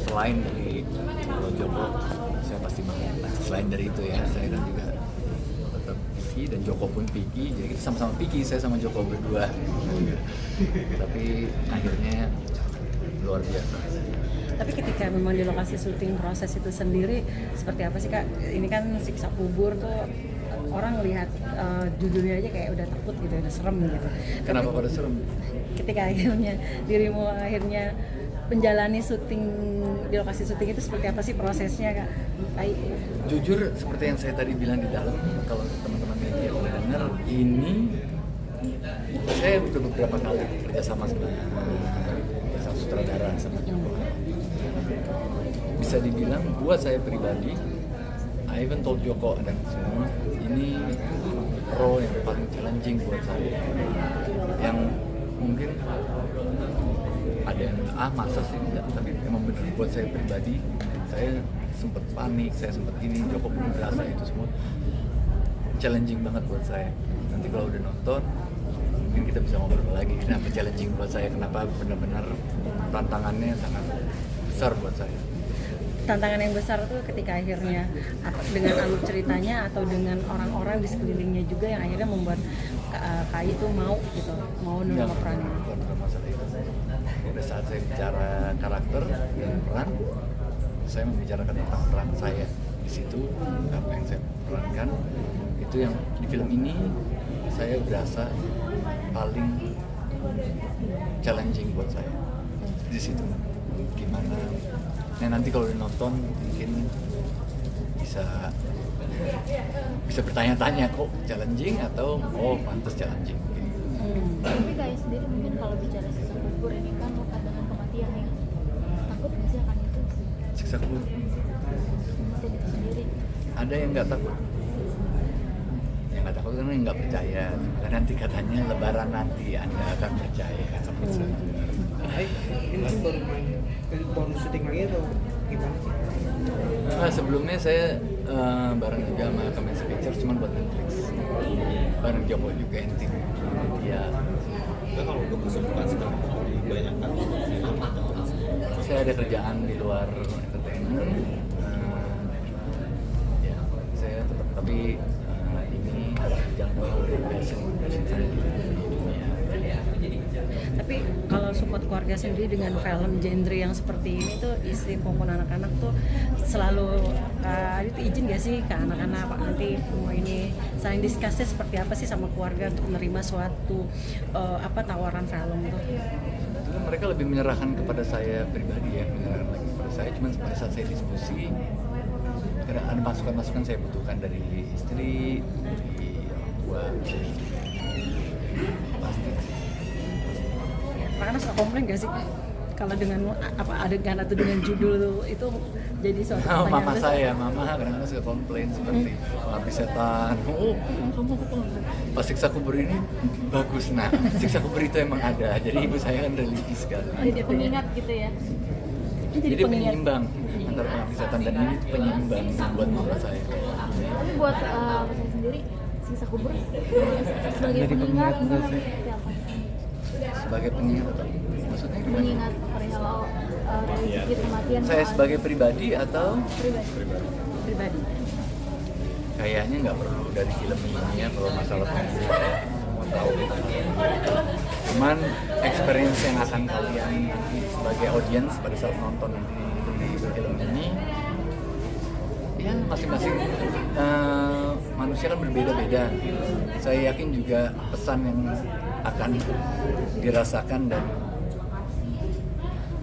Selain dari Joko, saya pasti mau. Nah, selain dari itu ya, saya kan juga tetap picky dan Joko pun picky. Jadi kita sama-sama picky, saya sama Joko berdua. Tapi akhirnya luar biasa. Tapi ketika memang di lokasi syuting proses itu sendiri seperti apa sih Kak? Ini kan Siksa Kubur tuh orang lihat judulnya aja kayak udah takut gitu, udah serem gitu. Kenapa pada serem? Ketika akhirnya dirimu menjalani syuting di lokasi syuting itu seperti apa sih prosesnya Kak? Jujur seperti yang saya tadi bilang di dalam, kalau teman-teman media udah dengar, ini saya udah beberapa kali kerjasama sama sutradara sama Joko. Bisa dibilang buat saya pribadi, I even told Joko dan semua, ini role yang paling challenging buat saya, yang mungkin ada yang masa sih enggak, tapi emang bener buat saya pribadi, saya sempat panik, saya sempat gini, Joko pun berasa itu semua challenging banget buat saya. Nanti kalau udah nonton mungkin kita bisa ngobrol lagi kenapa challenging buat saya, kenapa benar-benar tantangannya sangat besar buat saya. Tantangan yang besar tuh ketika akhirnya dengan alur ceritanya atau dengan orang-orang di sekelilingnya juga yang akhirnya membuat Kak itu mau gitu, mau menerima perannya. Bukan masalah itu. Pada saat saya bicara karakter dan peran, saya membicarakan tentang peran saya di situ, apa yang saya perankan, itu yang di film ini saya berasa paling challenging buat saya di situ. Gimana? Nah nanti kalau nonton mungkin bisa bertanya-tanya kok challenging atau pantas challenging. Tapi kayak sendiri mungkin kalau bicara Siksa Kubur ini kan lekat dengan kematian ya, takut nggak sih akan itu? Siksa Kubur. Saya itu sendiri. Ada yang nggak takut. Yang nggak takut kan yang nggak percaya. Karena nanti katanya Lebaran nanti Anda akan percaya. Ini sih baru syuting lagi atau gimana sih? Nah, sebelumnya saya bareng juga sama Kamens Pictures cuman buat Netflix. Bareng Joko juga yang tim dia. Nah, kalau untuk kesibukan sekarang banyak kan Saya ada kerjaan di luar entertainment. Ya, saya tetap tapi ini jangan terlalu passion saya di dunia. Tapi kalau support keluarga sendiri dengan film genre yang seperti ini tuh istri maupun anak-anak tuh selalu itu izin gak sih ke anak-anak nanti mau ini saling diskusi seperti apa sih sama keluarga untuk menerima suatu tawaran film tuh? Sebetulnya mereka lebih menyerahkan kepada saya pribadi ya, menyerahkan lagi kepada saya. Cuman pada saat saya diskusi, kadang ada masukan-masukan saya butuhkan dari istri, dari orang tua, pasti. Karena suka komplain gak sih kalau dengan adegan atau dengan judul itu jadi suatu pertanyaan besar? Mama kadang-kadang suka komplain seperti Pengabdi Setan, kamu pas Siksa Kubur ini bagus, nah Siksa Kubur itu emang ada, jadi ibu saya kan religi sekali. Jadi pengingat gitu ya. Jadi penyeimbang antara Pengabdi Setan dan ini penyeimbang buat mama saya. Tapi buat saya sendiri Siksa Kubur sebagai pengingat seperti apa? Sebagai pengingat atau maksudnya gimana? Mengingat perihal religi kematian. Saya sebagai pribadi atau Pribadi. kayaknya nggak perlu dari film ini ya kalau masalah pengingat semua tahu. Cuman experience yang akan kalian nanti sebagai audience pada saat nonton di film ini, ya masing-masing manusia kan berbeda-beda. Saya yakin juga pesan yang akan dirasakan dan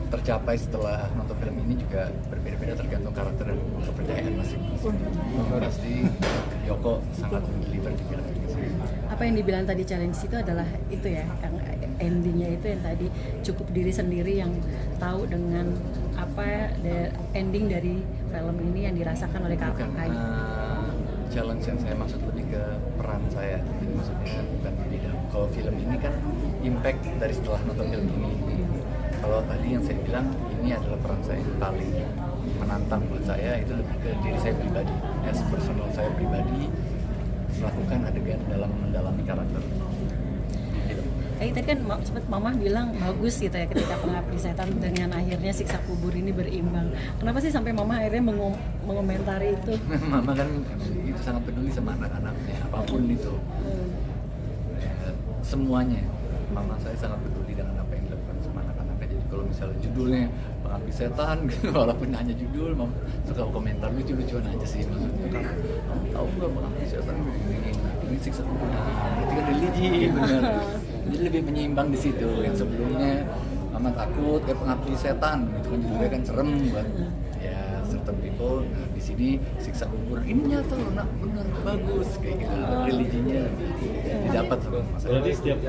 tercapai setelah nonton film ini juga berbeda-beda tergantung karakter dan kepercayaan masing-masing. Pasti Joko sangat mendeliver di film ini. Apa yang dibilang tadi challenge itu adalah itu ya, yang endingnya itu yang tadi cukup diri sendiri yang tahu dengan apa ending dari film ini yang dirasakan oleh Kak Kai. Challenge yang saya maksud lebih ke peran saya, jadi maksudnya bukan di dalam. Kalau film ini kan impact dari setelah nonton film ini. Kalau tadi yang saya bilang ini adalah peran saya yang paling menantang buat saya itu lebih ke diri saya pribadi, as personal saya pribadi melakukan adegan dalam mendalami karakter di film. Tadi kan sempat Mama bilang bagus gitu ya ketika Pengabdi Setan dengan akhirnya Siksa Kubur ini berimbang. Kenapa sih sampai Mama akhirnya mengomentari itu? Mama kan itu sangat peduli sama anak-anaknya, apapun itu. Semuanya. Mama saya sangat peduli dengan apa yang dilakukan sama anak-anaknya. Jadi kalau misalnya judulnya Pengabdi Setan, gitu, walaupun hanya judul, Mama suka komentar lucu-lucuan aja sih. Maksudnya, kamu tahu nggak Pengabdi Setan ini siksa kubur? Itu kan religi, benar. Jadi lebih menyeimbang di situ. Yang sebelumnya Mama takut, Pengabdi Setan, itu kan judulnya kan serem buat ya certain people. Nah di sini siksa kubur ini nyata loh, nak benar bagus kayak gitu. Religinya didapat sama Mas. Berarti setiap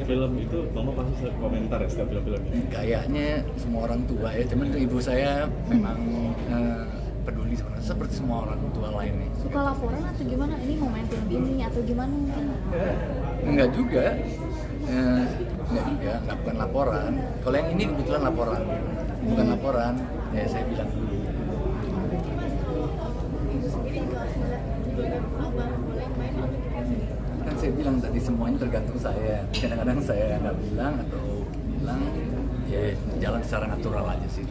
film itu Mama pasti komentar ya setiap film-filmnya? Kayaknya semua orang tua ya, cuman ibu saya memang peduli sebenarnya seperti semua orang tua lainnya. Suka laporan atau gimana? Ini momentum gini atau gimana mungkin? Enggak juga, enggak bukan laporan. Kalau yang ini kebetulan laporan, bukan laporan. Ya saya bilang dulu. Kan saya bilang tadi semuanya tergantung saya. Kadang-kadang saya nggak bilang atau bilang, ya jalan secara natural aja sih.